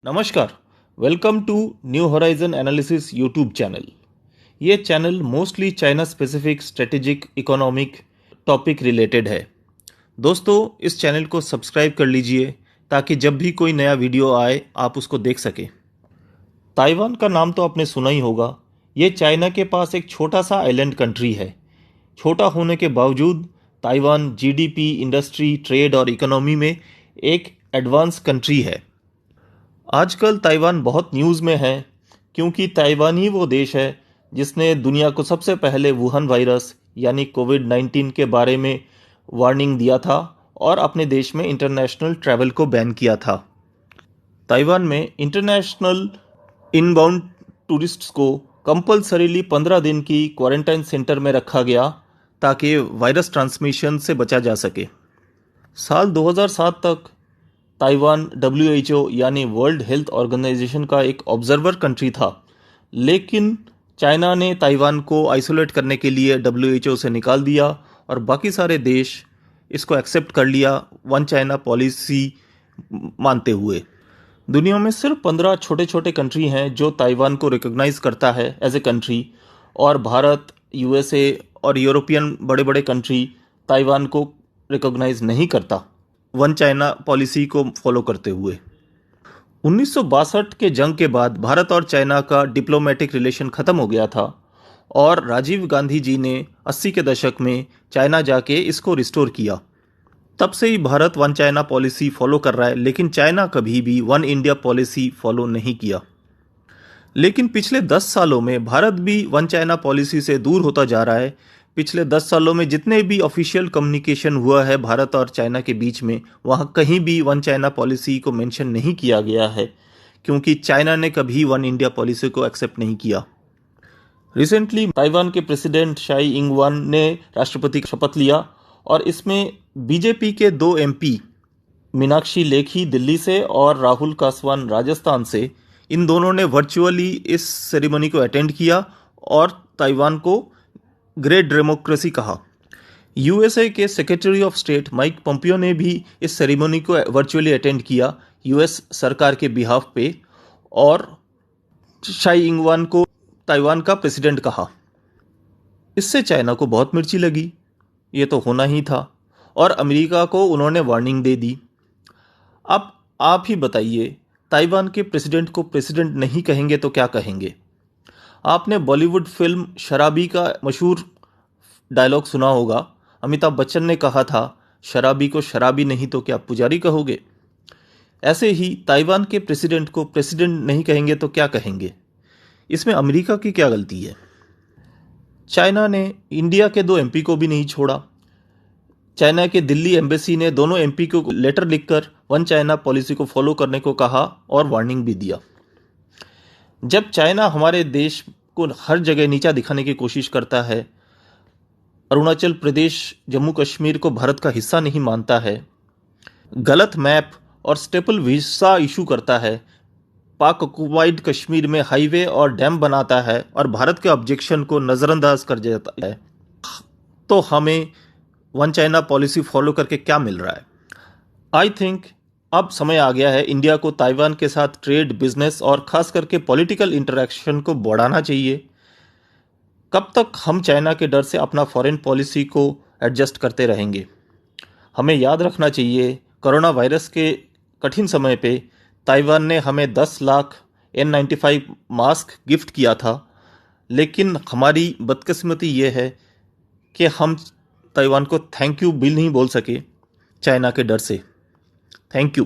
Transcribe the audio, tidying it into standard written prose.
नमस्कार, welcome to new horizon analysis YouTube channel. ये channel mostly China specific strategic economic topic related है। दोस्तों, इस चैनल को सब्सक्राइब कर लीजिए ताकि जब भी कोई नया वीडियो आए आप उसको देख सकें। ताइवान का नाम तो आपने सुना ही होगा। ये चाइना के पास एक छोटा सा आइलैंड कंट्री है। छोटा होने के बावजूद ताइवान जीडीपी, इंडस्ट्री, ट्रेड और इकोनॉमी में एक एडवांस कंट्री है। आजकल ताइवान बहुत न्यूज़ में है क्योंकि ताइवान ही वो देश है जिसने दुनिया को सबसे पहले वुहान वायरस यानी कोविड-19 के बारे में वार्निंग दिया था और अपने देश में इंटरनेशनल ट्रैवल को बैन किया था। ताइवान में इंटरनेशनल इनबाउंड टूरिस्ट्स को कंपल्सरीली 15 दिन की क्वारंटाइन सेंटर में रखा गया ताकि वायरस ट्रांसमिशन से बचा जा सके। साल 2007 तक ताइवान WHO यानी वर्ल्ड हेल्थ ऑर्गेनाइजेशन का एक ऑब्जर्वर कंट्री था, लेकिन चाइना ने ताइवान को आइसोलेट करने के लिए WHO से निकाल दिया और बाकी सारे देश इसको एक्सेप्ट कर लिया वन चाइना पॉलिसी मानते हुए। दुनिया में सिर्फ 15 छोटे छोटे कंट्री हैं जो ताइवान को रिकॉग्नाइज करता है एज ए कंट्री, और भारत, USA और यूरोपियन बड़े बड़े कंट्री ताइवान को रिकॉग्नाइज नहीं करता वन चाइना पॉलिसी को फॉलो करते हुए। 1962 के जंग के बाद भारत और चाइना का डिप्लोमेटिक रिलेशन ख़त्म हो गया था और राजीव गांधी जी ने 80 के दशक में चाइना जाके इसको रिस्टोर किया। तब से ही Bharat one China policy follow कर रहा है, लेकिन चाइना कभी भी वन इंडिया पॉलिसी फॉलो नहीं किया। लेकिन पिछले 10 सालों में भारत भी वन चाइना पॉलिसी से दूर होता जा रहा है। पिछले 10 सालों में जितने भी ऑफिशियल कम्युनिकेशन हुआ है भारत और चाइना के बीच में, वहाँ कहीं भी वन चाइना पॉलिसी को मेंशन नहीं किया गया है क्योंकि चाइना ने कभी वन इंडिया पॉलिसी को एक्सेप्ट नहीं किया। रिसेंटली ताइवान के प्रेसिडेंट शाई इंग वन ने राष्ट्रपति का शपथ लिया और इसमें बीजेपी के 2 MP मीनाक्षी लेखी दिल्ली से और राहुल कासवान राजस्थान से, इन दोनों ने वर्चुअली इस सेरेमनी को अटेंड किया और ताइवान को ग्रेट डेमोक्रेसी कहा। USA के secretary of state Mike Pompeo ने भी इस सेरेमनी को वर्चुअली अटेंड किया US सरकार के बिहाफ पे, और शाई इंग वन को ताइवान का प्रेसिडेंट कहा। इससे चाइना को बहुत मिर्ची लगी, ये तो होना ही था, और अमेरिका को उन्होंने वार्निंग दे दी। अब आप ही बताइए, ताइवान के प्रेसिडेंट को प्रेसिडेंट नहीं कहेंगे तो क्या कहेंगे? आपने बॉलीवुड फिल्म शराबी का मशहूर डायलॉग सुना होगा। अमिताभ बच्चन ने कहा था, शराबी को शराबी नहीं तो क्या पुजारी कहोगे? ऐसे ही ताइवान के प्रेसिडेंट को प्रेसिडेंट नहीं कहेंगे तो क्या कहेंगे? इसमें अमेरिका की क्या गलती है? चाइना ने इंडिया के 2 MP को भी नहीं छोड़ा। चाइना के दिल्ली एम्बेसी ने दोनों MP को लेटर लिखकर वन चाइना पॉलिसी को फॉलो करने को कहा और वार्निंग भी दिया। जब चाइना हमारे देश को हर जगह नीचा दिखाने की कोशिश करता है, अरुणाचल प्रदेश, जम्मू कश्मीर को भारत का हिस्सा नहीं मानता है, गलत map or staple visa issue करता है, पाक ऑक्युपाइड कश्मीर में हाईवे और डैम बनाता है और भारत के ऑब्जेक्शन को नज़रअंदाज कर देता है, तो हमें वन चाइना पॉलिसी फॉलो करके क्या मिल रहा है? आई थिंक अब समय आ गया है इंडिया को ताइवान के साथ ट्रेड, बिजनेस और खास करके पॉलिटिकल इंटरेक्शन को बढ़ाना चाहिए। कब तक हम चाइना के डर से अपना फॉरेन पॉलिसी को एडजस्ट करते रहेंगे? हमें याद रखना चाहिए, कोरोना वायरस के कठिन समय पे ताइवान ने हमें 10 लाख N95 मास्क गिफ्ट किया था, लेकिन हमारी बदकिस्मती ये है कि हम ताइवान को थैंक यू भी नहीं बोल सके चाइना के डर से। Thank you.